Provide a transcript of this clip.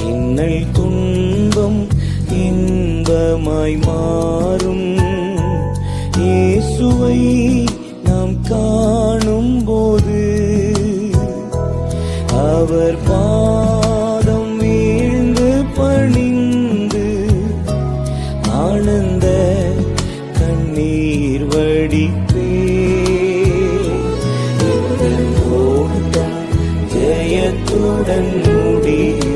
இன்னல் துன்பம் இன்பமாய் மாறும். இயேசுவை நாம் காணும் போது அவர் பாதம் வீழ்ந்து பணிந்து ஆனந்த கண்ணீர் வடிப்பே. ஓட்டம் ஜெயத்துடன் முடியும்.